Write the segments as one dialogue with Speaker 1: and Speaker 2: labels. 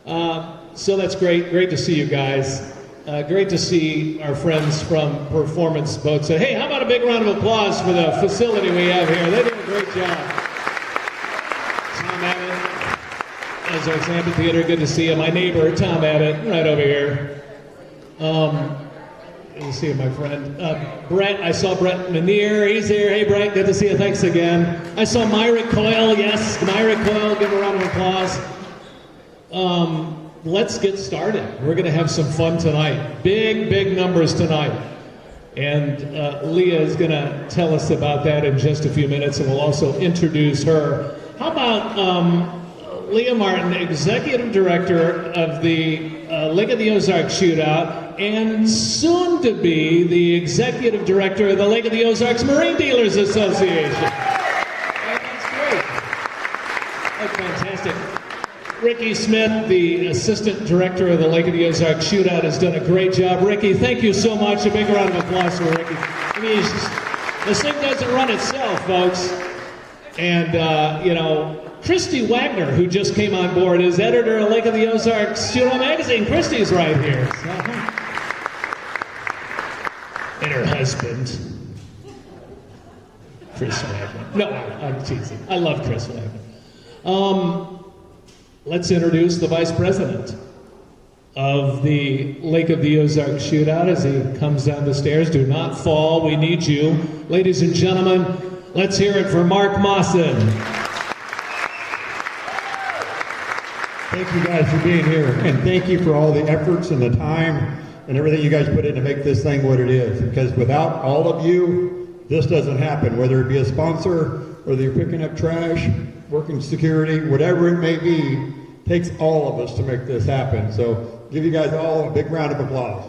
Speaker 1: So that's great. Great to see you guys. Great to see our friends from Preformance Boats. Hey, how about a big round of applause for the facility we have here? They do a great job. Tom Abbott, Ozarks Amphitheater, good to see you. My neighbor, Tom Abbott, right over here. Good to see you, my friend. Brett, I saw Brett Manier. He's here. Hey, Brett, good to see you. Thanks again. I saw Myra Coyle. Yes, Myra Coyle. Give her a round of applause. Let's get started. We're going to have some fun tonight. Big, big numbers tonight. And Leah is going to tell us about that in just a few minutes, and we'll also introduce her. How about Leah Martin, Executive Director of the Lake of the Ozarks Shootout, and soon to be the Executive Director of the Lake of the Ozarks Marine Dealers Association. That's great. That's fantastic. Ricky Smith, the Assistant Director of the Lake of the Ozarks Shootout, has done a great job. Ricky, thank you so much. A big round of applause for Ricky. I mean, this thing doesn't run itself, folks. And, Christy Wagner, who just came on board, is editor of Lake of the Ozarks Shootout magazine. Christy's right here. And her husband, Chris Wagner. No, I'm teasing. I love Chris Wagner. Let's introduce the Vice President of the Lake of the Ozarks Shootout as he comes down the stairs. Do not fall. We need you. Ladies and gentlemen, let's hear it for Mark Mawson.
Speaker 2: Thank you guys for being here, and thank you for all the efforts and the time and everything you guys put in to make this thing what it is. Because without all of you, this doesn't happen, whether it be a sponsor, whether you're picking up trash, working security, whatever it may be, takes all of us to make this happen. So give you guys all a big round of applause.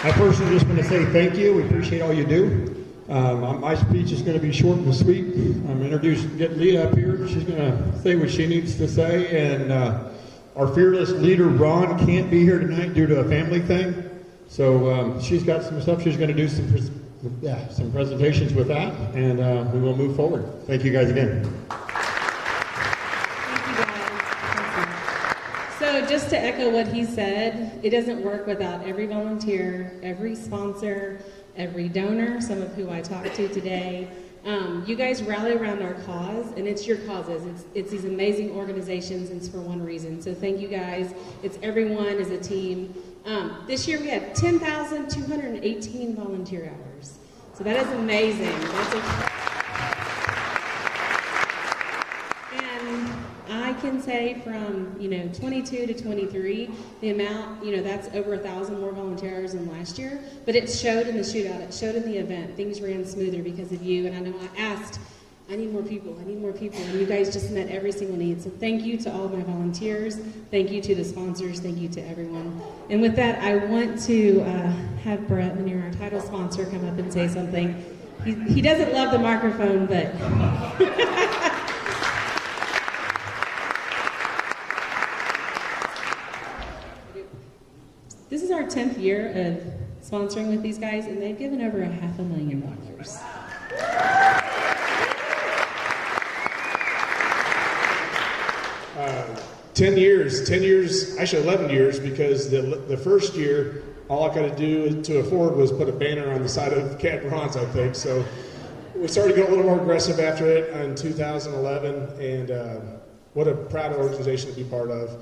Speaker 2: I personally just want to say thank you. We appreciate all you do. My speech is going to be short and sweet. I'm get Leah up here. She's going to say what she needs to say. And our fearless leader, Ron, can't be here tonight due to a family thing. So she's got some stuff. She's going to do some presentations with that, and we will move forward. Thank you guys again.
Speaker 3: Thank you guys. So just to echo what he said, it doesn't work without every volunteer, every sponsor, every donor, some of who I talked to today. You guys rally around our cause, and it's your causes. It's these amazing organizations, and it's for one reason. So thank you guys. It's everyone as a team. This year we had 10,218 volunteer hours. So that is amazing. And I can say from 22 to 23, the amount, that's over 1,000 more volunteer hours than last year. But it showed in the shootout. It showed in the event. Things ran smoother because of you. And I know I asked, I need more people, and you guys just met every single need. So thank you to all of my volunteers, thank you to the sponsors, thank you to everyone. And with that, I want to have Brett Manier, our title sponsor, come up and say something. He doesn't love the microphone, but... This is our 10th year of sponsoring with these guys, and they've given over $500,000.
Speaker 4: 10 years, actually 11 years, because the first year, all I got to do to afford was put a banner on the side of Cat Bronze, I think. So we started to get a little more aggressive after it in 2011, and what a proud organization to be part of.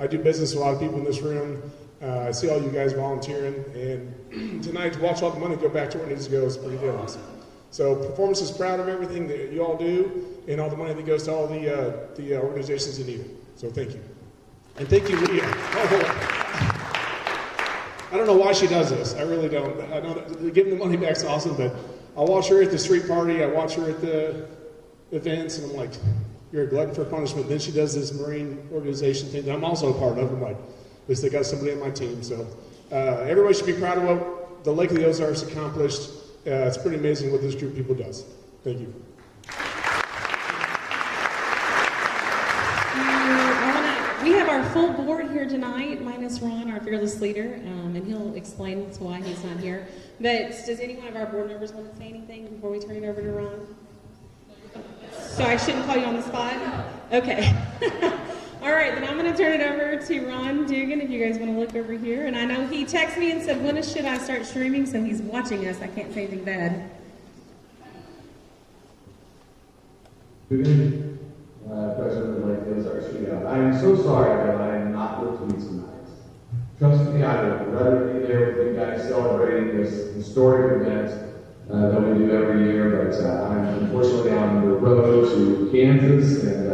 Speaker 4: I do business with a lot of people in this room. I see all you guys volunteering, and tonight to watch all the money go back to where it needs to go is pretty good. Awesome. So Preformance is proud of everything that you all do and all the money that goes to all the organizations that need it. So thank you. And thank you, Leah. I don't know why she does this. I really don't. I know that giving the money back is awesome, but I watch her at the street party. I watch her at the events, and I'm like, you're a glutton for punishment. Then she does this Marine organization thing that I'm also a part of. I'm like, at least they got somebody on my team. So everybody should be proud of what the Lake of the Ozarks accomplished. It's pretty amazing what this group of people does. Thank you.
Speaker 3: We have our full board here tonight, minus Ron, our fearless leader, and he'll explain why he's not here. But does any one of our board members want to say anything before we turn it over to Ron? So I shouldn't call you on the spot? Okay. All right, then I'm going to turn it over to Ron Dugan if you guys want to look over here. And I know he texted me and said, when should I start streaming? So he's watching us. I can't say anything bad.
Speaker 5: Good evening, President of the Ozarks Shootout. I am so sorry that I am not with you tonight. Trust me, I would rather be there with you guys celebrating this historic event that we do every year, but I'm unfortunately on the road to Kansas and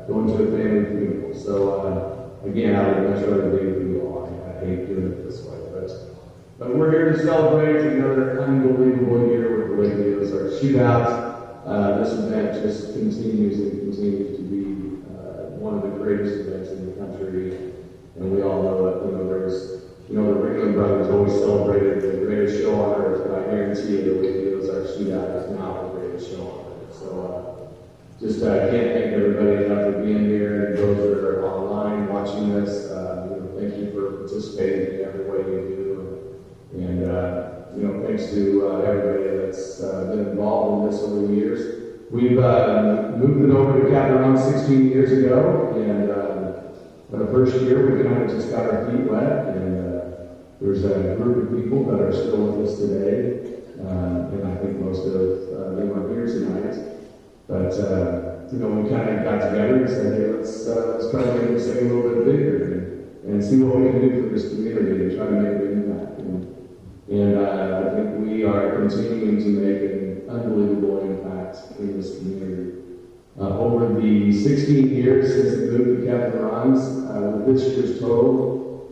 Speaker 5: going to a family funeral. So again, I would much rather be with you all. I hate doing it this way, but we're here to celebrate another unbelievable year with the Lady Ozarks Shootout. This event just continues and continues to be one of the greatest events in the country, and we all know that. The Ringling Brothers always celebrated the greatest show on earth, but I guarantee you the Lady Ozarks Shootout is now the greatest show on earth. So can't thank everybody enough for being here, and those that are online watching this. Thank you for participating in every way you do, and thanks to everybody that's been involved in this over the years. We've moved it over to Capital 16 years ago, and the first year we kind of just got our feet wet, and there's a group of people that are still with us today, and I think most of them are here tonight. But we kind of got together and said, hey, let's try to make this thing a little bit bigger and see what we can do for this community and try to make an impact. And I think we are continuing to make an unbelievable impact in this community. Over the 16 years since the move to Captain Ron's, with this year's total,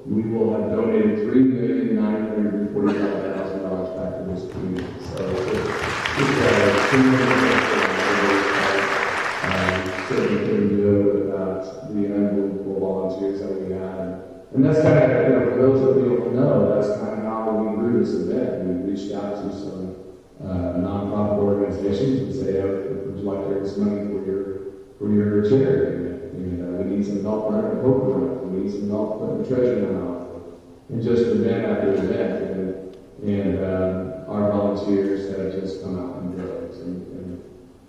Speaker 5: we will have donated $3,945,000 back to this community. So certainly couldn't do it without the unbelievable volunteers that we have. And that's kind of, for those of you who don't know, that's kind of how we grew this event. We reached out to some nonprofit organizations and say, would you like to raise money for your charity? And we need some help running a poker run. We need some help putting the treasure hunt on. And just event after event. And our volunteers have just come out in droves. And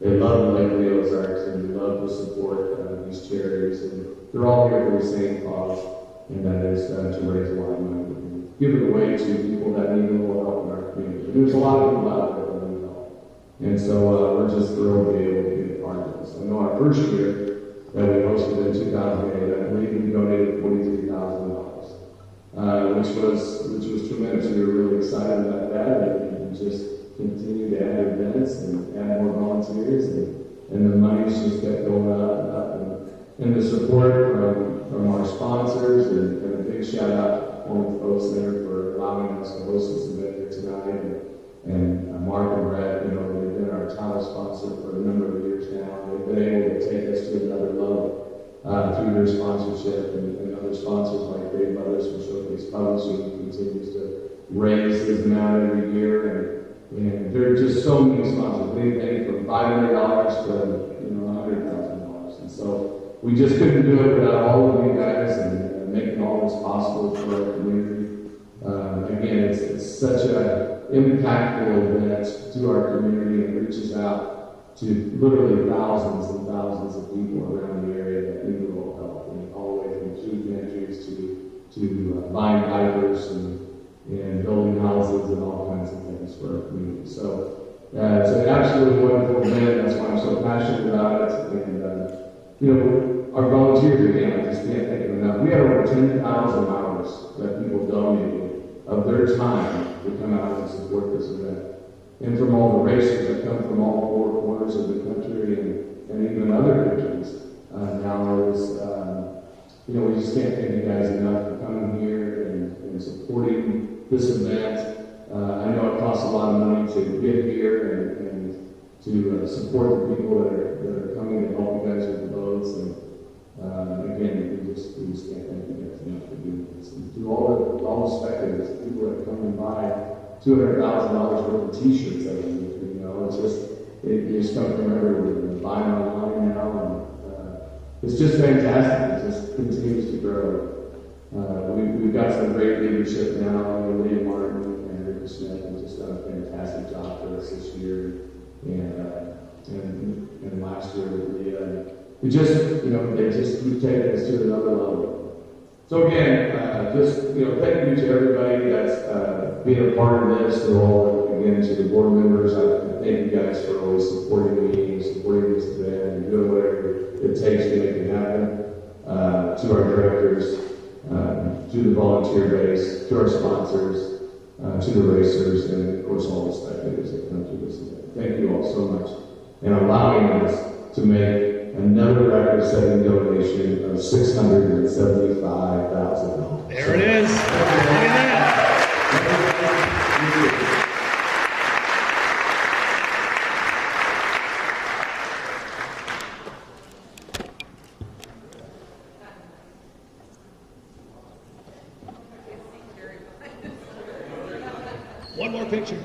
Speaker 5: they love the Lady Ozarks, and they love to support these charities. And they're all here for the same cause, and that is to raise a lot of money and give it away to people that need a little help in our community. And there's a lot of people out there that need help. And so we're just thrilled to be able to be a part of this. I know our first year that we hosted in 2008, I believe we donated $43,000, which was tremendous. We were really excited about that, and just continue to add events and add more volunteers, and the money's just kept going up and up. And the support from our sponsors, and a big shout out to Performance folks there for allowing us to host this event here tonight, and Mark and Brett, they've been our title sponsor for a number of years now. They've been able to take us to another level through their sponsorship, and other sponsors like Dave Brothers from Showcase Publishing continues to raise his amount every year, and there are just so many sponsors. They pay from $500 to $100,000, and so we just couldn't do it without all of you guys and making all this possible for our community. Again, it's such an impactful event to our community, and reaches out to literally thousands and thousands of people around the area that need a little help, and all the way from food pantries to buying diapers and building houses and all kinds of things for our community. So it's an absolutely wonderful event. That's why I'm so passionate about it. And our volunteers, again, I just can't thank them enough. We had over 10,000 hours that people donated of their time to come out and support this event. And from all the races that come from all four corners of the country, and even other countries. Now we just can't thank you guys enough for coming here and supporting this event. I know it costs a lot of money to get here and to support the people that are coming to help you guys with the boats. And again, we just can't thank you guys enough for doing this. And to all the spectators, people that come and buy $200,000 worth of T-shirts every week. You just come from everywhere. We're buying online now, and it's just fantastic. It just continues to grow. We've got some great leadership now. Leah Martin and Rick Smith have just done a fantastic job for us this year. And and last year with Leah. And we just, we've taken us to another level. So again, thank you to everybody that's been a part of this, to all, again, to the board members. I thank you guys for always supporting me and supporting this event and doing whatever it takes to make it happen. To our directors, to the volunteer base, to our sponsors, to the racers, and of course all the spectators that come to this event. Thank you all so much, and allowing us to make another record-setting donation of $675,000.
Speaker 1: There it is. Look at that. One more picture.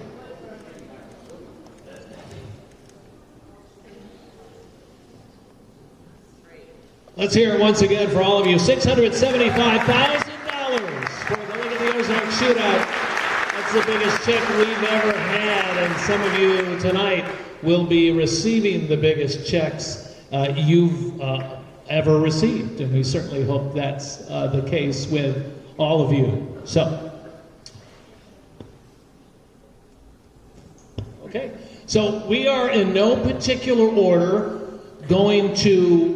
Speaker 1: Let's hear it once again for all of you. $675,000 for the Look at the Ozarks Shootout. That's the biggest check we've ever had, and some of you tonight will be receiving the biggest checks you've ever received, and we certainly hope that's the case with all of you. Okay, so we are in no particular order going to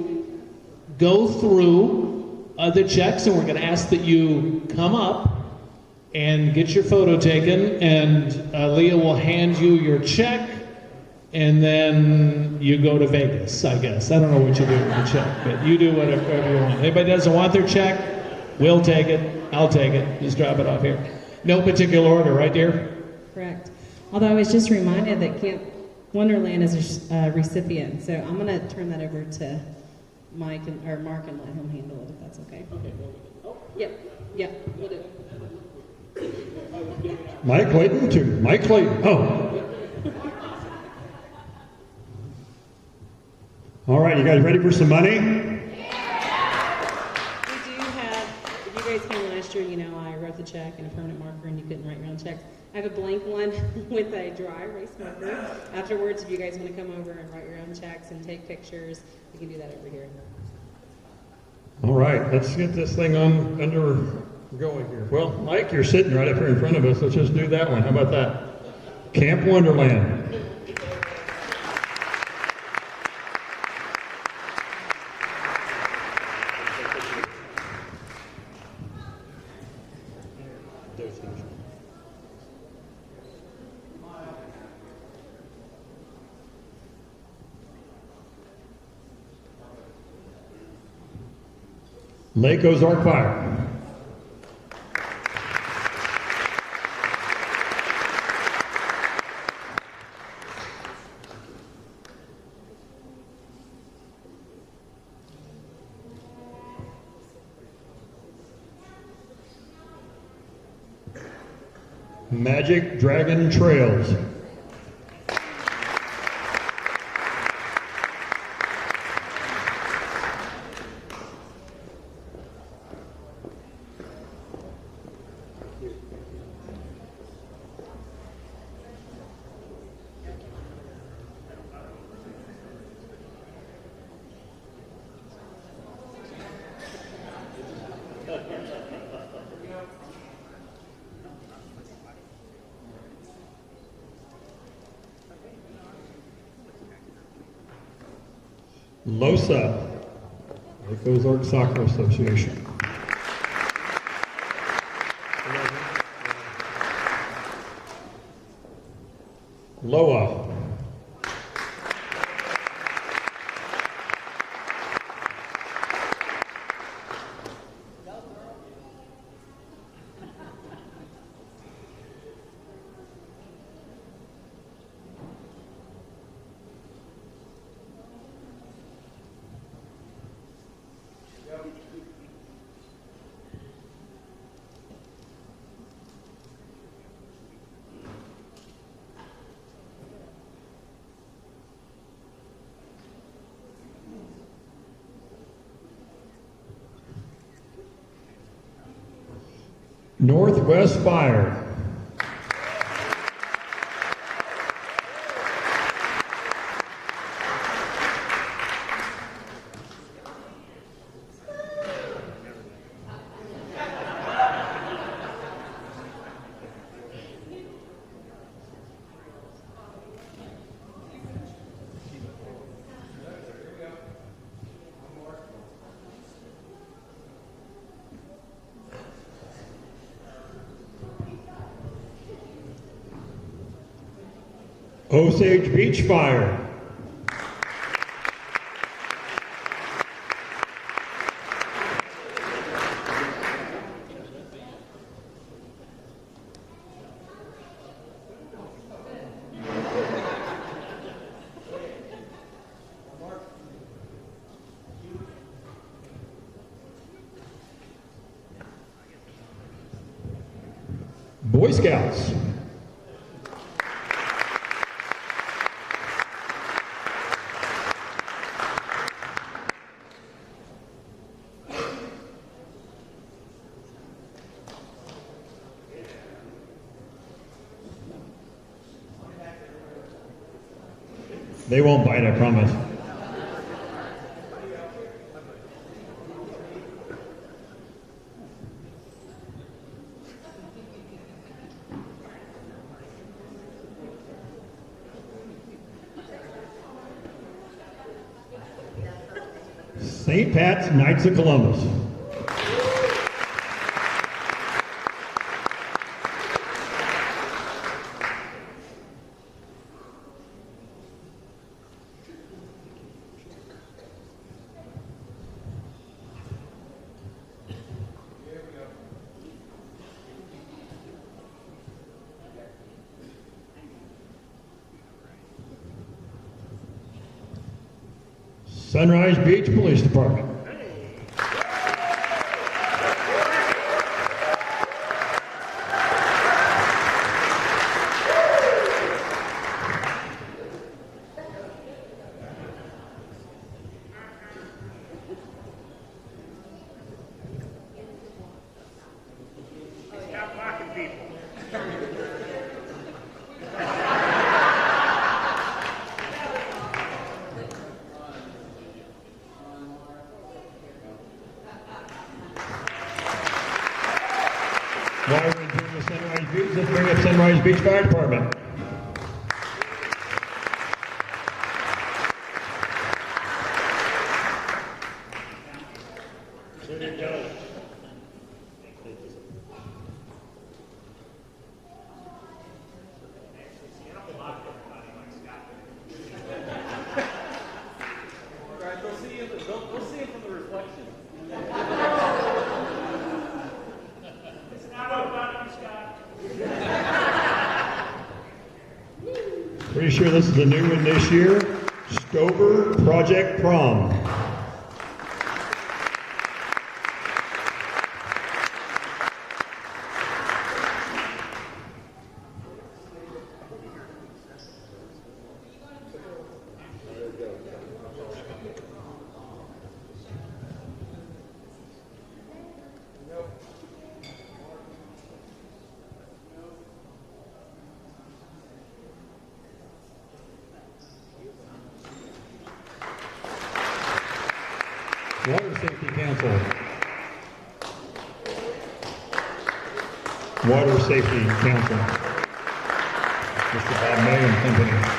Speaker 1: go through the checks, and we're going to ask that you come up and get your photo taken, and Leah will hand you your check, and then you go to Vegas, I guess. I don't know what you do with the check, but you do whatever you want. Anybody doesn't want their check, we'll take it. I'll take it. Just drop it off here. No particular order, right, dear?
Speaker 3: Correct. Although I was just reminded that Camp Wonderland is a recipient, so I'm going to turn that over to Mark and let him handle it, if that's okay.
Speaker 1: Okay.
Speaker 3: Yep, we'll do it.
Speaker 2: Mike Clayton to Mike Clayton. Oh. All right, you guys ready for some money?
Speaker 3: We do have, if you guys came last year, I wrote the check in a permanent marker and you couldn't write your own checks. I have a blank one with a dry erase marker. Afterwards, if you guys want to come over and write your own checks and take pictures, you can do that over here.
Speaker 2: All right, let's get this thing under going here. Well, Mike, you're sitting right up here in front of us. Let's just do that one. How about that? Camp Wonderland. Lake Ozark Fire. Magic Dragon Trails. LOSA, Lake Ozark Soccer Association. LOA. Northwest Fire. Osage Beach Fire. Boy Scouts. They won't bite, I promise. St. Pat's Knights of Columbus. Sunrise Beach Police Department. While we're doing the Sunrise Beach, let's bring up Sunrise Beach Fire Department. Pretty sure this is a new one this year. Stover Project Prom. Water Safety Council. Water Safety Council. Mr. Bob May and Company.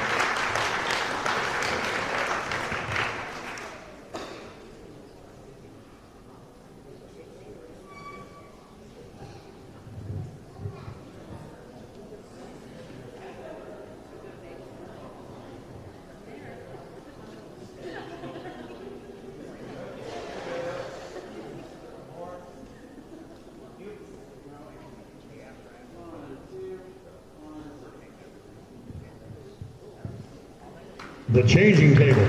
Speaker 2: The changing table.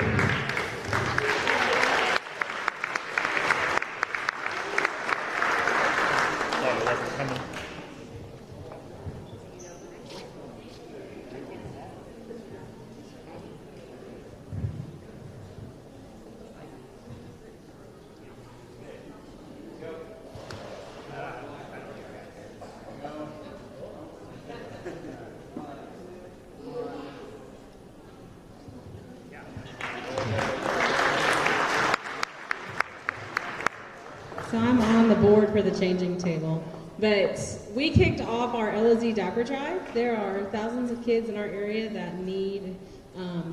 Speaker 3: So I'm on the board for the changing table. But we kicked off our LOZ diaper drive. There are thousands of kids in our area that need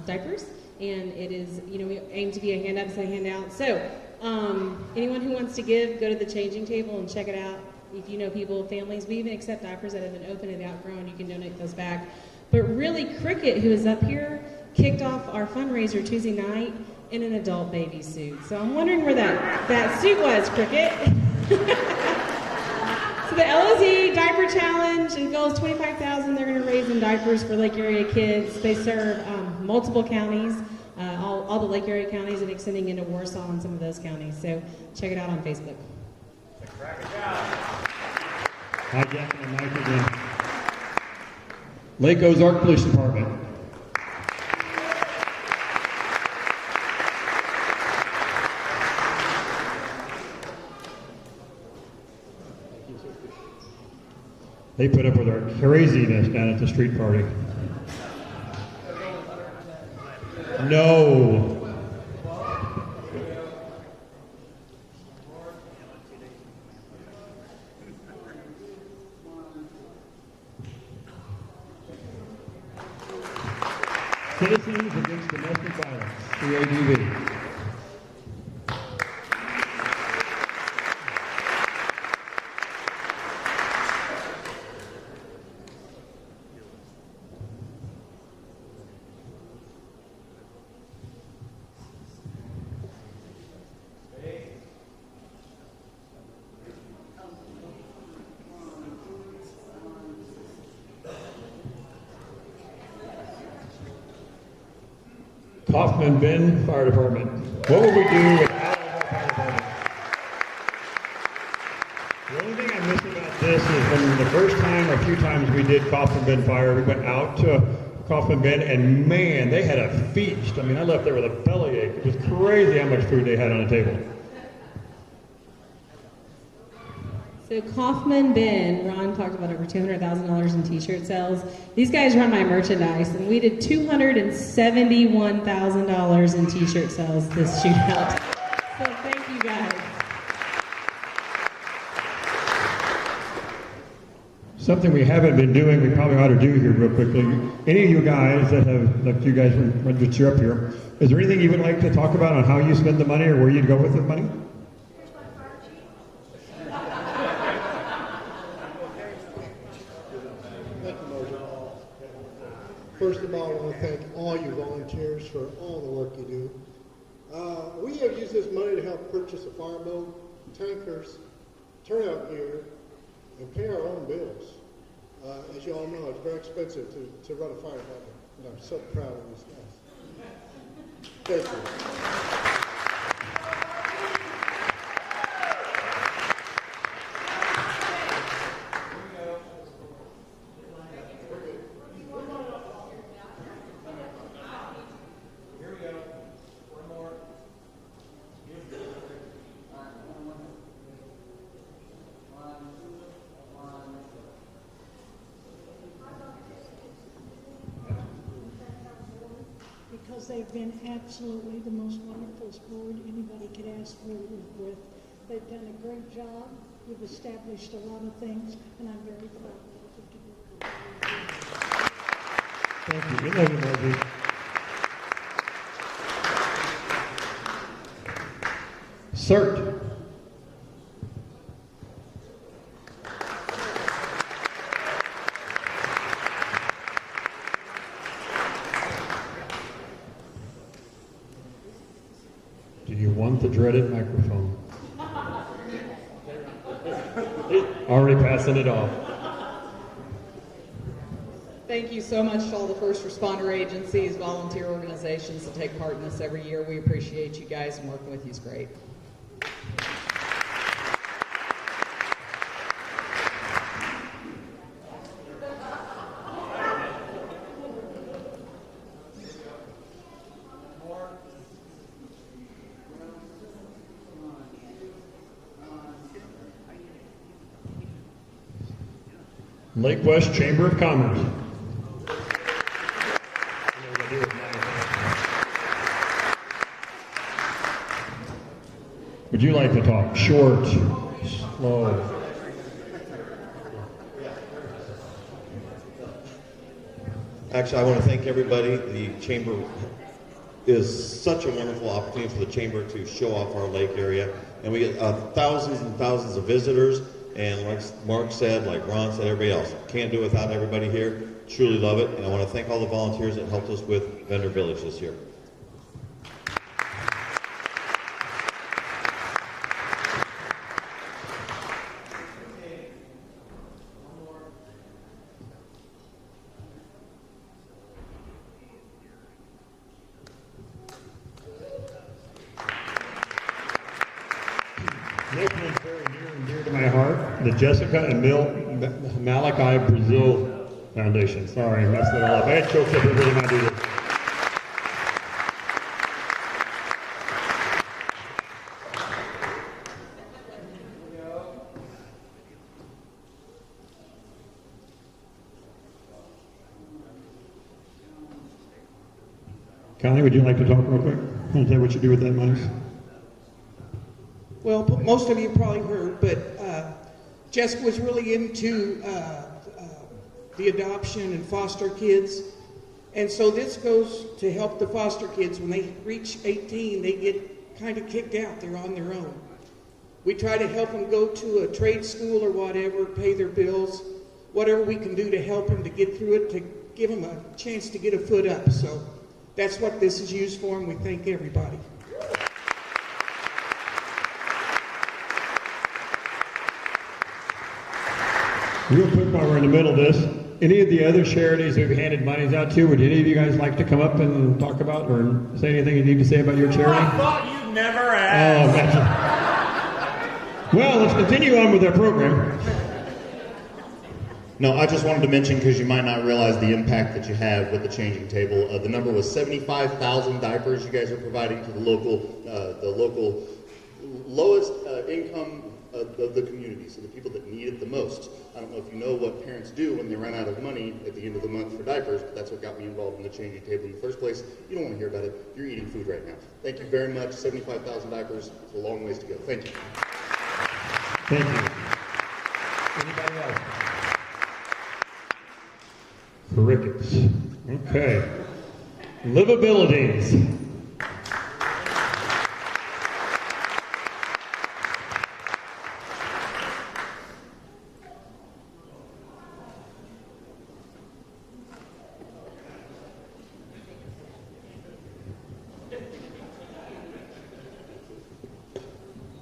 Speaker 3: diapers. And it is, we aim to be a hand up, so a handout. So anyone who wants to give, go to the changing table and check it out. If you know people, families, we even accept diapers that have been opened and outgrown. You can donate those back. But really, Cricket, who is up here, kicked off our fundraiser Tuesday night in an adult baby suit. So I'm wondering where that suit was, Cricket. So the LOZ Diaper Challenge, it goes $25,000. They're going to raise in diapers for Lake Area kids. They serve multiple counties, all the Lake Area counties, and extending into Warsaw and some of those counties. So check it out on Facebook.
Speaker 2: Hijacking the mic again. Lake Ozark Police Department. They put up with our craziness down at the street party. No. Citizens Against Domestic Violence, CADV. Kaufman Bend Fire Department. What would we do without our fire department? The only thing I miss about this is when the first time or a few times we did Kaufman Bend Fire, we went out to Kaufman Bend and man, they had a feast. I mean, I left there with a bellyache. It was crazy how much food they had on the table.
Speaker 3: So Kaufman Bend, Ron talked about over $200,000 in t-shirt sales. These guys run my merchandise, and we did $271,000 in t-shirt sales this shootout. So thank you guys.
Speaker 2: Something we haven't been doing, we probably ought to do here real quickly. Any of you guys that you're up here, is there anything you would like to talk about on how you spend the money or where you'd go with the money?
Speaker 6: First of all, I want to thank all you volunteers for all the work you do. We have used this money to help purchase a fireboat, tankers, turnout gear, and pay our own bills. As you all know, it's very expensive to run a fire department, and I'm so proud of these guys. Thank you.
Speaker 7: Because they've been absolutely the most wonderful sport anybody could ask for to work with. They've done a great job. We've established a lot of things, and I'm very proud of what
Speaker 2: Thank you. We love you, Margie. CERT. Do you want the dreaded microphone? Already passing it off.
Speaker 8: Thank you so much to all the first responder agencies, volunteer organizations that take part in this every year. We appreciate you guys, and working with you is great.
Speaker 2: Lake West Chamber of Commerce. Would you like to talk? Short, slow.
Speaker 9: Actually, I want to thank everybody. The Chamber is such a wonderful opportunity for the Chamber to show off our lake area. And we get thousands and thousands of visitors. And like Mark said, like Ron said, everybody else, can't do it without everybody here. Truly love it. And I want to thank all the volunteers that helped us with Vendor Village this year.
Speaker 2: This one's very near and dear to my heart. The Jessica and Malachi Brazil Foundation. Sorry, I messed it all up. I had choked up every time I do this. Connie, would you like to talk real quick? Want to say what you do with that money?
Speaker 10: Well, most of you probably heard, but Jessica was really into the adoption and foster kids. And so this goes to help the foster kids. When they reach 18, they get kind of kicked out. They're on their own. We try to help them go to a trade school or whatever, pay their bills, whatever we can do to help them to get through it, to give them a chance to get a foot up. So that's what this is used for, and we thank everybody.
Speaker 2: Real quick while we're in the middle of this, any of the other charities we've handed monies out to, would any of you guys like to come up and talk about or say anything you need to say about your charity?
Speaker 11: I thought you'd never ask.
Speaker 2: Oh, well, let's continue on with our program.
Speaker 12: No, I just wanted to mention, because you might not realize the impact that you have with the changing table. The number was 75,000 diapers you guys are providing to the local lowest income of the community, so the people that need it the most. I don't know if you know what parents do when they run out of money at the end of the month for diapers, but that's what got me involved in the changing table in the first place. You don't want to hear about it. You're eating food right now. Thank you very much. 75,000 diapers. It's a long ways to go. Thank you.
Speaker 2: Thank you. Anybody else? Crickets. Okay. Livabilities.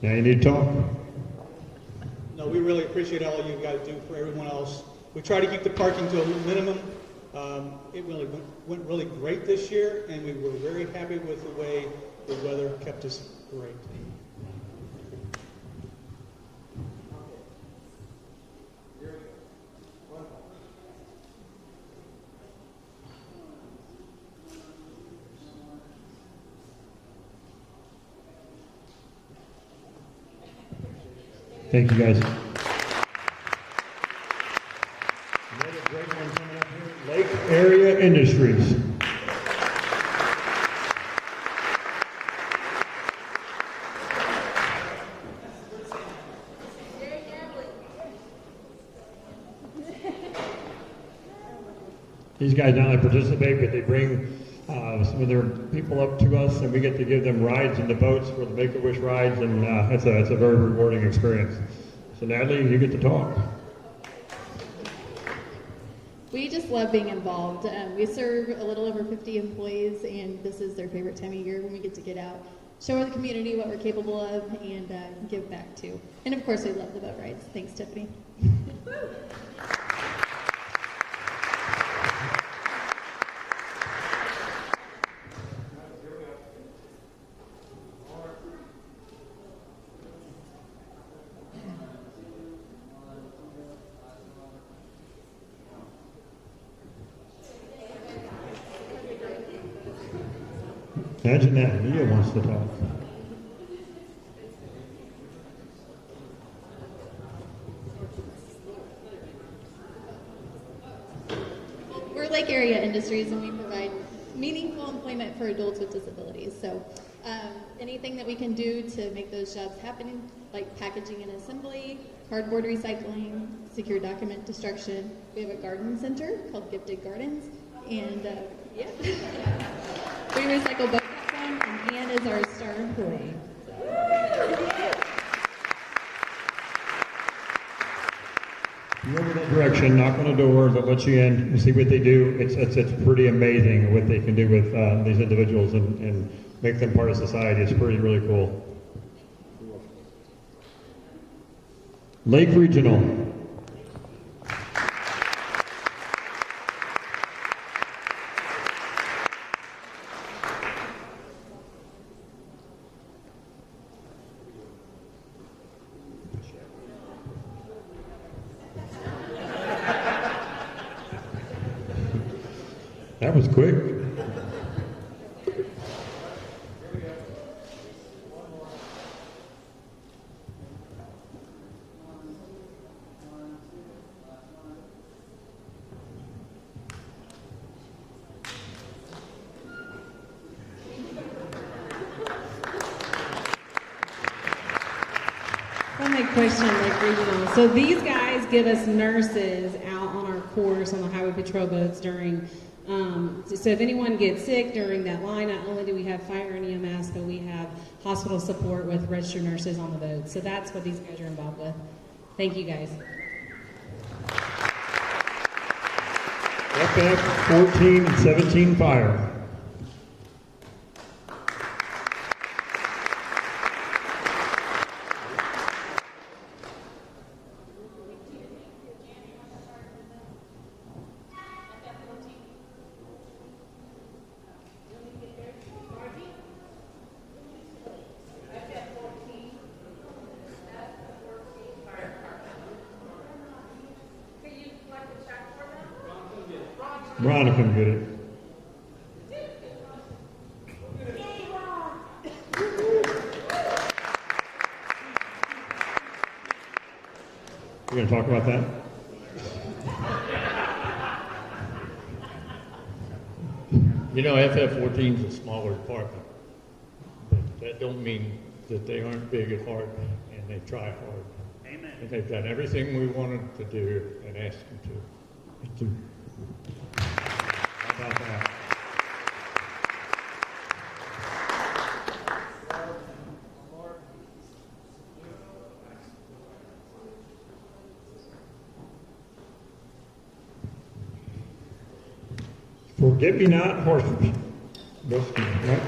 Speaker 2: Now you need to talk.
Speaker 13: No, we really appreciate all you guys do for everyone else. We try to keep the parking to a minimum. It really went really great this year, and we were very happy with the way the weather kept us great.
Speaker 2: Thank you, guys. Another great one coming up here. Lake Area Industries. These guys not only participate, but they bring some of their people up to us, and we get to give them rides in the boats for the Make-A-Wish rides, and it's a very rewarding experience. So Natalie, you get to talk.
Speaker 14: We just love being involved. We serve a little over 50 employees, and this is their favorite time of year when we get out, show the community what we're capable of, and give back too. And of course, we love the boat rides. Thanks, Tiffany.
Speaker 2: Imagine that, Leah wants to talk.
Speaker 14: We're Lake Area Industries, and we provide meaningful employment for adults with disabilities. So anything that we can do to make those jobs happen, like packaging and assembly, cardboard recycling, secure document destruction. We have a garden center called Gifted Gardens, and yeah. We recycle both. And Ann is our star employee.
Speaker 2: you go in that direction, knock on the door, they'll let you in, and see what they do. It's pretty amazing what they can do with these individuals and make them part of society. It's really cool. Lake Regional. That was quick.
Speaker 3: One question, Lake Regional. So these guys give us nurses out on our course on the highway patrol boats during. So if anyone gets sick during that line, not only do we have fire and EMS, but we have hospital support with registered nurses on the boat. So that's what these guys are involved with. Thank you, guys.
Speaker 2: FF 14 and 17 fire. Ron can get it. We're going to talk about that?
Speaker 15: You know, FF14 is a smaller department, but that don't mean that they aren't big at heart and they try hard. Amen. And they've done everything we wanted to do and asked them to.
Speaker 2: Thank you. How about that? Forget me not horses. Right?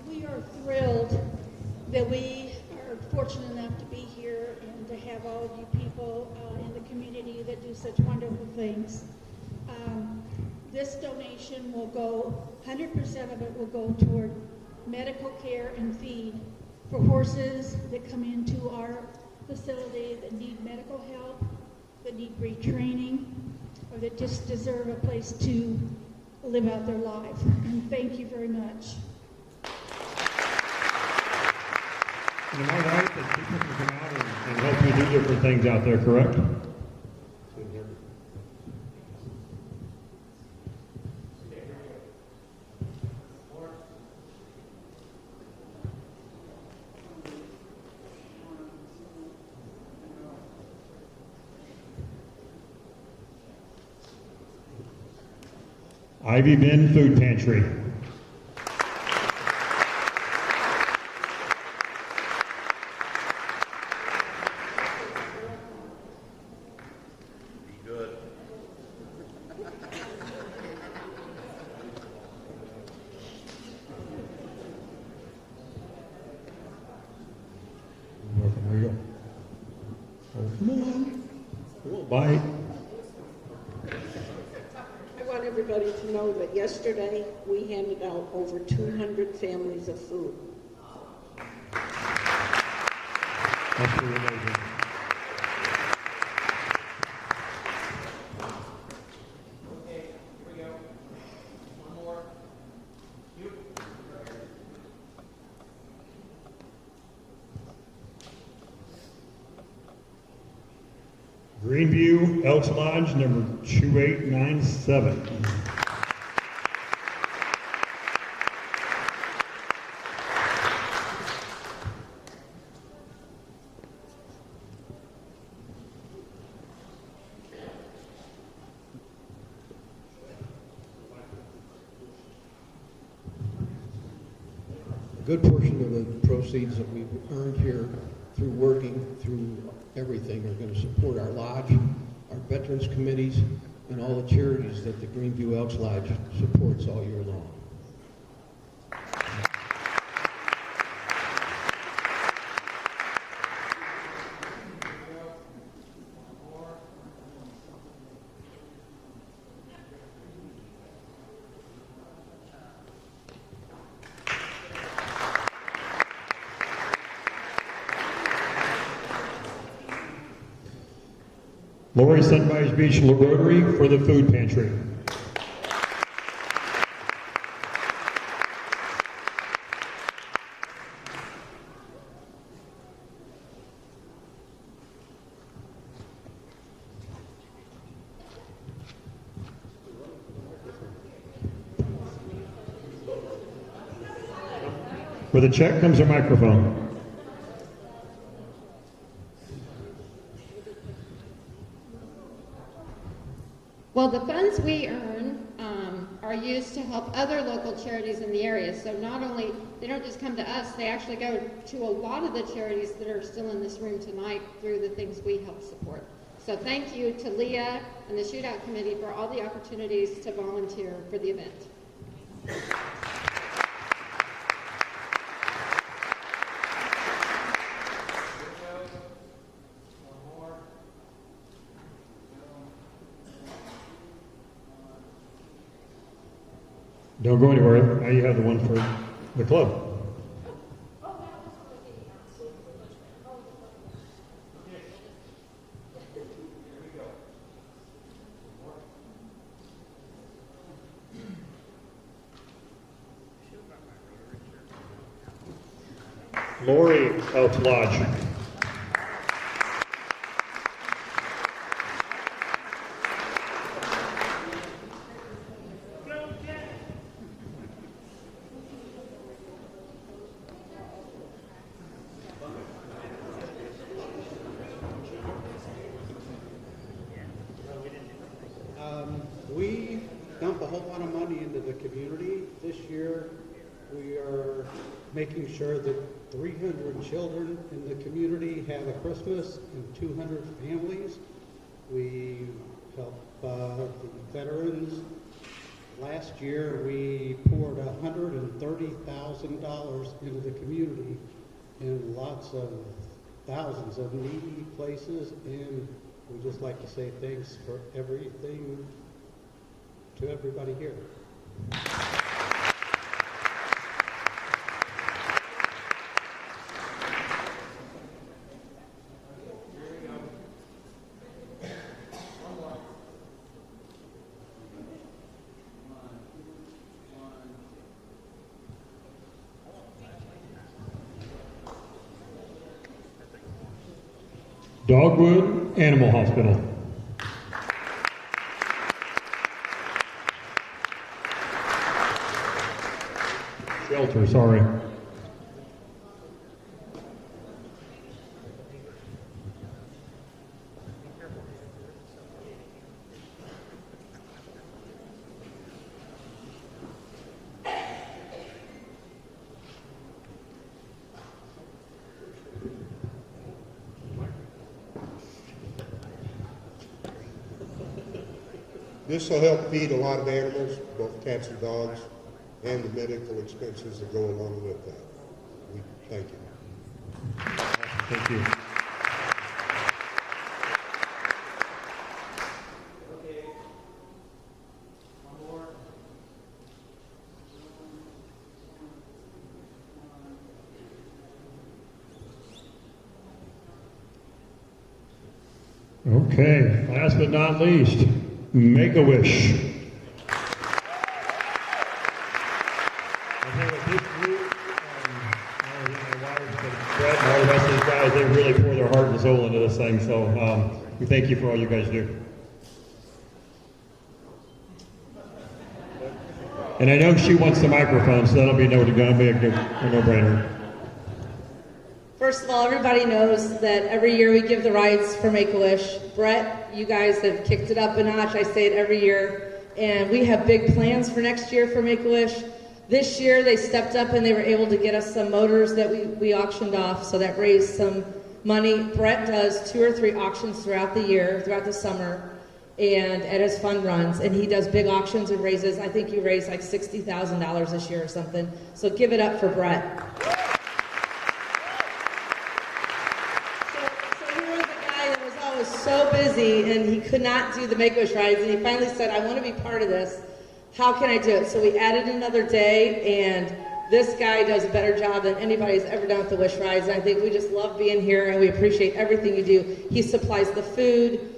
Speaker 7: We are thrilled that we are fortunate enough to be here and to have all of you people in the community that do such wonderful things. This donation will go, 100% of it will go toward medical care and feed for horses that come into our facility that need medical help, that need retraining, or that just deserve a place to live out their life. And thank you very much.
Speaker 2: And am I right that people can come out and help you do different things out there, correct? Ivy Bend Food Pantry. There you go. Oh, come on. A little bite.
Speaker 16: I want everybody to know that yesterday we handed out over 200 families of food.
Speaker 2: That's pretty amazing.
Speaker 11: Okay, here we go. One more. You.
Speaker 2: Greenview Elks Lodge, number 2897. good portion of the proceeds that we've earned here through working through everything are going to support our lodge, our veterans committees, and all the charities that the Greenview Elks Lodge supports all year long.
Speaker 17: Lori, Sunrise Beach Rotary for the food pantry. With a check comes a microphone.
Speaker 18: Well, the funds we earn are used to help other local charities in the area. So not only, they don't just come to us, they actually go to a lot of the charities that are still in this room tonight through the things we help support. So thank you to Leah and the Shootout Committee for all the opportunities to volunteer for the event.
Speaker 17: Don't go anywhere. Now you have the one for the club. Lori Elks Lodge.
Speaker 19: We dump a whole lot of money into the community. This year, we are making sure that 300 children in the community have a Christmas and 200 families. We help the veterans. Last year, we poured $130,000 into the community in lots of thousands of needy places, and we just like to say thanks for everything to everybody here.
Speaker 17: Dogwood Animal Hospital. Shelter, sorry.
Speaker 6: This will help feed a lot of animals, both cats and dogs, and the medical expenses that go along with that. We thank you.
Speaker 17: Thank you.
Speaker 11: Okay. One more.
Speaker 17: Okay, last but not least, Make-A-Wish. Brett and all the rest of these guys, they really pour their heart and soul into this thing, so we thank you for all you guys do. And I know she wants the microphone, so that'll be a no-brainer.
Speaker 20: First of all, everybody knows that every year we give the rides for Make-A-Wish. Brett, you guys have kicked it up a notch. I say it every year. And we have big plans for next year for Make-A-Wish. This year they stepped up and they were able to get us some motors that we auctioned off, so that raised some money. Brett does 2 or 3 auctions throughout the year, throughout the summer, and at his fund runs, and he does big auctions and raises, I think he raised like $60,000 this year or something. So give it up for Brett. So he was a guy that was always so busy and he could not do the Make-A-Wish rides, and he finally said, I want to be part of this. How can I do it? So we added another day, and this guy does a better job than anybody's ever done with the Wish rides, and I think we just love being here and we appreciate everything you do. He supplies the food,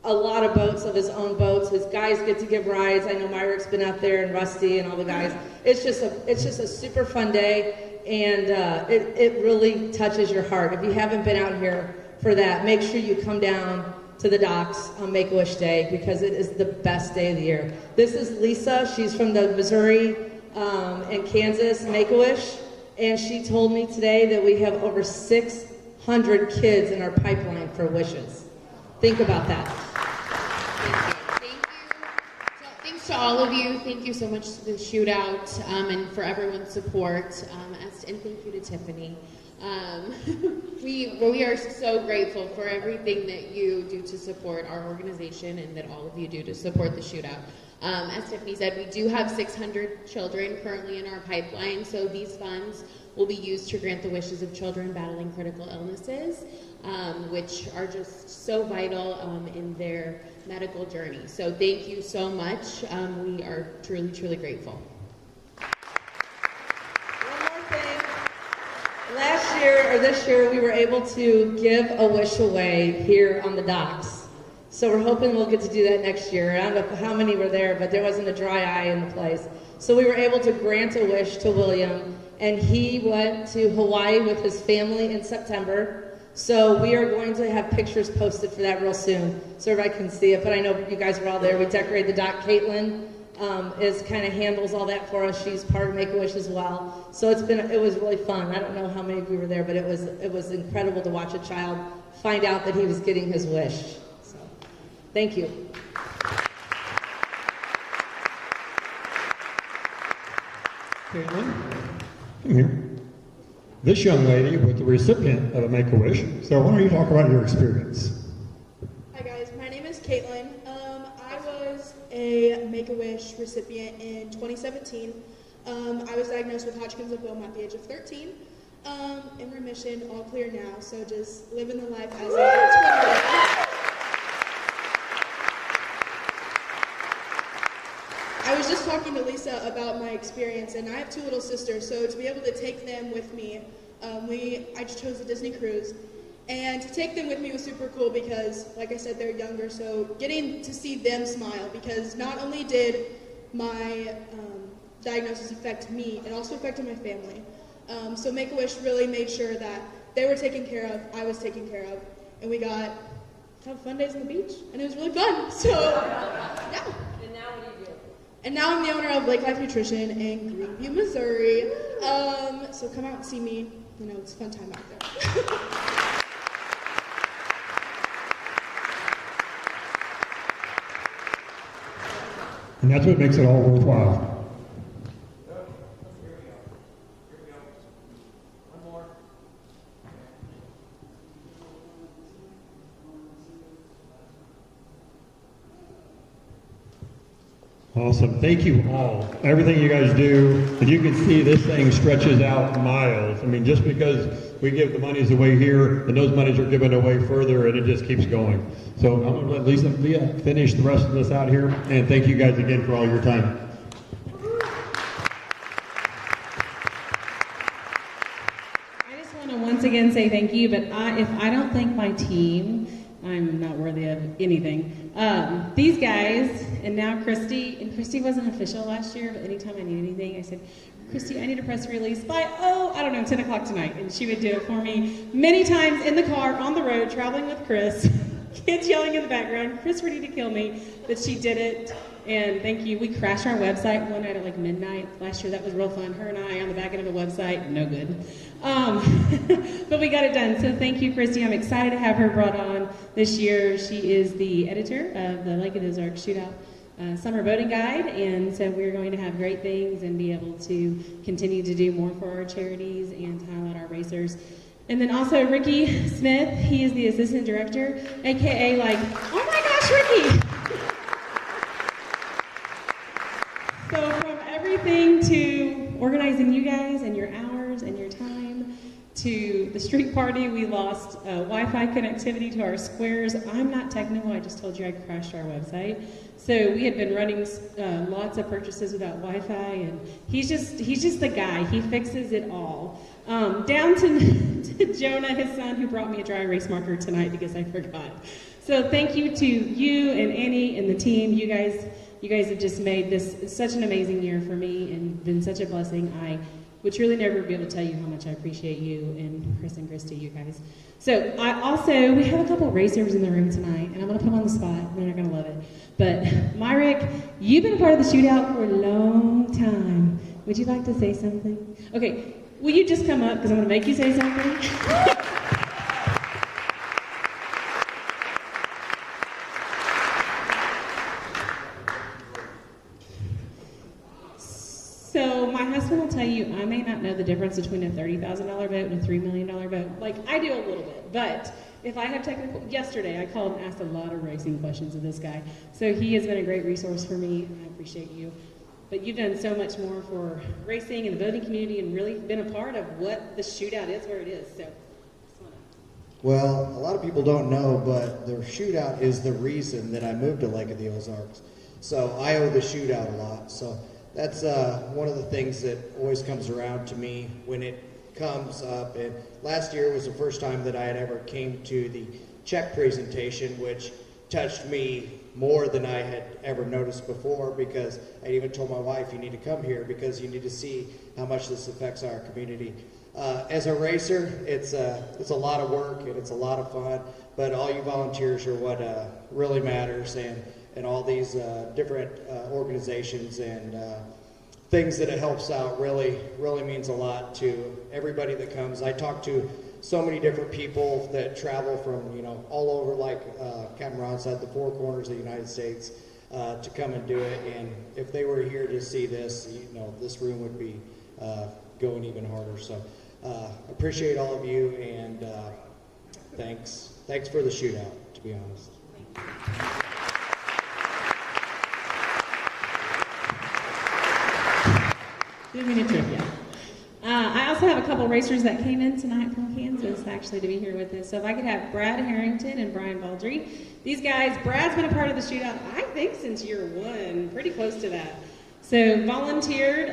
Speaker 20: a lot of boats of his own boats. His guys get to give rides. I know Myrick's been out there, and Rusty and all the guys. It's just a super fun day, and it really touches your heart. If you haven't been out here for that, make sure you come down to the docks on Make-A-Wish Day, because it is the best day of the year. This is Lisa. She's from the Missouri and Kansas Make-A-Wish, and she told me today that we have over 600 kids in our pipeline for wishes. Think about that.
Speaker 21: Thank you. So, thanks to all of you. Thank you so much to the Shootout and for everyone's support. And thank you to Tiffany. We are so grateful for everything that you do to support our organization and that all of you do to support the Shootout. As Tiffany said, we do have 600 children currently in our pipeline, so these funds will be used to grant the wishes of children battling critical illnesses, which are just so vital in their medical journey. So thank you so much. We are truly, truly grateful.
Speaker 20: Last year, or this year, we were able to give a wish away here on the docks. So we're hoping we'll get to do that next year. I don't know how many were there, but there wasn't a dry eye in the place. So we were able to grant a wish to William, and he went to Hawaii with his family in September. So we are going to have pictures posted for that real soon, so everybody can see it. But I know you guys were all there. We decorated the dock. Caitlin kind of handles all that for us. She's part of Make-A-Wish as well. So it was really fun. I don't know how many of you were there, but it was incredible to watch a child find out that he was getting his wish. So thank you.
Speaker 2: Caitlin, come here. This young lady was the recipient of a Make-A-Wish. So why don't you talk about your experience?
Speaker 22: Hi guys, my name is Caitlin. I was a Make-A-Wish recipient in 2017. I was diagnosed with Hodgkin's lymphoma at the age of 13. In remission, all clear now, so just living the life as a 20-year-old. I was just talking to Lisa about my experience, and I have 2 little sisters, so to be able to take them with me, I just chose a Disney cruise. And to take them with me was super cool because, like I said, they're younger, so getting to see them smile, because not only did my diagnosis affect me, it also affected my family. So Make-A-Wish really made sure that they were taken care of, I was taken care of, and we got to have fun days on the beach, and it was really fun. So, yeah.
Speaker 20: And now what do you do?
Speaker 22: And now I'm the owner of Lake Life Nutrition in Greenview, Missouri. So come out and see me. You know, it's a fun time out there.
Speaker 2: And that's what makes it all worthwhile. Awesome. Thank you all. Everything you guys do. And you can see this thing stretches out miles. I mean, just because we give the monies away here, and those monies are given away further, and it just keeps going. So I'm going to let Leah finish the rest of this out here. And thank you guys again for all your time.
Speaker 3: I just want to once again say thank you, but if I don't thank my team, I'm not worthy of anything. These guys, and now Christy, and Christy wasn't official last year, but anytime I need anything, I said, Christy, I need a press release by, 10 o'clock tonight. And she would do it for me many times in the car, on the road, traveling with Chris, kids yelling in the background, Chris ready to kill me, but she did it. And thank you. We crashed our website one night at like midnight last year. That was real fun. Her and I on the back end of a website, no good. But we got it done. So thank you, Christy. I'm excited to have her brought on this year. She is the editor of the Lake of the Ozarks Shootout summer boating guide, and so we're going to have great things and be able to continue to do more for our charities and to highlight our racers. And then also Ricky Smith, he is the assistant director, aka like, oh my gosh, Ricky! So from everything to organizing you guys and your hours and your time, to the street party, we lost Wi-Fi connectivity to our squares. I'm not technical, I just told you I crashed our website. So we had been running lots of purchases without Wi-Fi, and he's just the guy. He fixes it all. Down to Jonah, his son, who brought me a dry erase marker tonight because I forgot. So thank you to you and Annie and the team. You guys have just made this such an amazing year for me and been such a blessing. I would truly never be able to tell you how much I appreciate you and Chris and Christy, you guys. So we have a couple racers in the room tonight, and I'm gonna put them on the spot. They're not gonna love it. But Myrick, you've been a part of the shootout for a long time. Would you like to say something? Okay, will you just come up, because I'm gonna make you say something? So my husband will tell you I may not know the difference between a $30,000 boat and a $3 million boat. Like, I do a little bit, but if I have technical, yesterday I called and asked a lot of racing questions of this guy. So he has been a great resource for me, and I appreciate you. But you've done so much more for racing and the boating community and really been a part of what the shootout is, where it is. So,
Speaker 4: well, a lot of people don't know, but the shootout is the reason that I moved to Lake of the Ozarks. So I owe the shootout a lot. So that's one of the things that always comes around to me when it comes up. And last year was the first time that I had ever came to the check presentation, which touched me more than I had ever noticed before, because I even told my wife, you need to come here because you need to see how much this affects our community. As a racer, it's a lot of work and it's a lot of fun, but all you volunteers are what really matters, and all these different organizations and things that it helps out really means a lot to everybody that comes. I talk to so many different people that travel from all over, like Captain Ron said, the four corners of the United States to come and do it. And if they were here to see this, this room would be going even harder. So appreciate all of you, and thanks for the shootout, to be honest.
Speaker 3: Didn't mean to trip you. I also have a couple racers that came in tonight from Kansas, actually, to be here with us. So if I could have Brad Harrington and Brian Baldry. These guys, Brad's been a part of the shootout, I think, since year one, pretty close to that. So volunteered.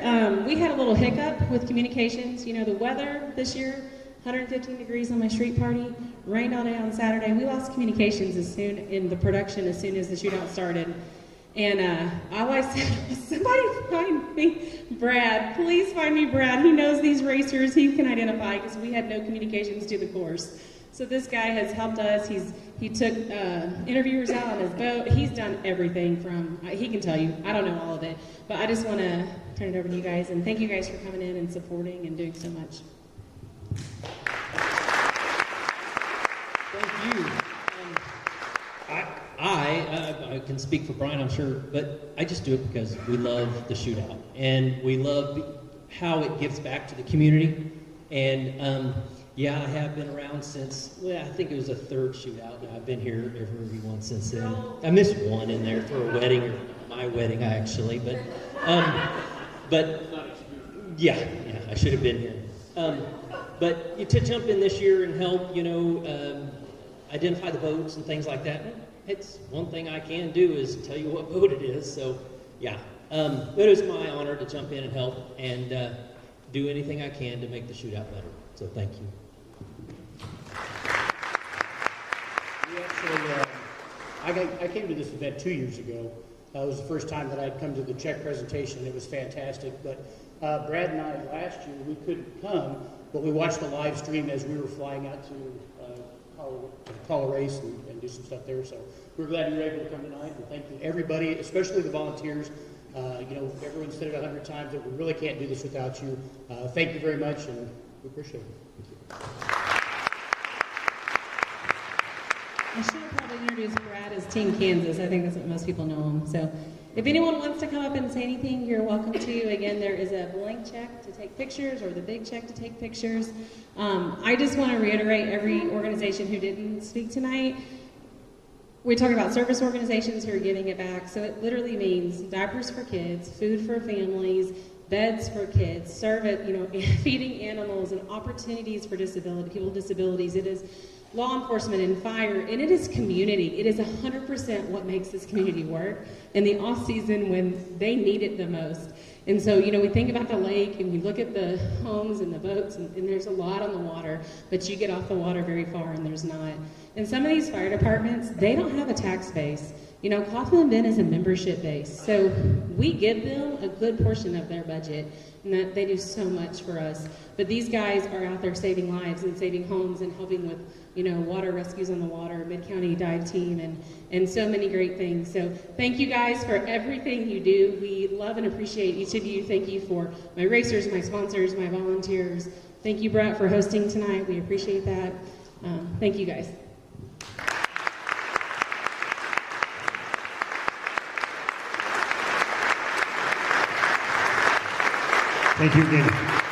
Speaker 3: We had a little hiccup with communications. The weather this year, 115 degrees on my street party, rained all day on Saturday. We lost communications as soon as the shootout started. And I always said, somebody find me Brad. Please find me Brad. He knows these racers. He can identify, because we had no communications to the course. So this guy has helped us. He took interviewers out on his boat. He's done everything from, he can tell you. I don't know all of it. But I just want to turn it over to you guys. And thank you guys for coming in and supporting and doing so much.
Speaker 5: Thank you. I can speak for Brian, I'm sure, but I just do it because we love the shootout, and we love how it gives back to the community. And I have been around since, I think it was the third shootout, and I've been here every one since then. I missed one in there for a wedding, or my wedding actually, but I should have been here. But to jump in this year and help, identify the boats and things like that. It's one thing I can do is tell you what boat it is. So, but it was my honor to jump in and help and do anything I can to make the shootout better. So, thank you.
Speaker 23: I came to this event 2 years ago. It was the first time that I'd come to the check presentation. It was fantastic. But Brad and I, last year, we couldn't come, but we watched the live stream as we were flying out to call a race and do some stuff there. So we're glad you were able to come tonight, and thank you everybody, especially the volunteers. Everyone said it 100 times that we really can't do this without you. Thank you very much, and we appreciate it.
Speaker 3: I should have probably introduced Brad as Team Kansas. I think that's what most people know him. So If anyone wants to come up and say anything, you're welcome to. Again, there is a blank check to take pictures or the big check to take pictures. I just want to reiterate every organization who didn't speak tonight. We're talking about service organizations who are giving it back. So it literally means diapers for kids, food for families, beds for kids, feeding animals, and opportunities for people with disabilities. It is law enforcement and fire, and it is community. It is 100% what makes this community work in the off season when they need it the most. And so, we think about the lake and we look at the homes and the boats, and there's a lot on the water, but you get off the water very far and there's not. And some of these fire departments, they don't have a tax base. Kaufman Bend is a membership base, so we give them a good portion of their budget, and that they do so much for us. But these guys are out there saving lives and saving homes and helping with, water rescues on the water, Mid-County Dive Team, and so many great things. So thank you guys for everything you do. We love and appreciate each of you. Thank you for my racers, my sponsors, my volunteers. Thank you, Brett, for hosting tonight. We appreciate that. Thank you, guys.
Speaker 17: Thank you again.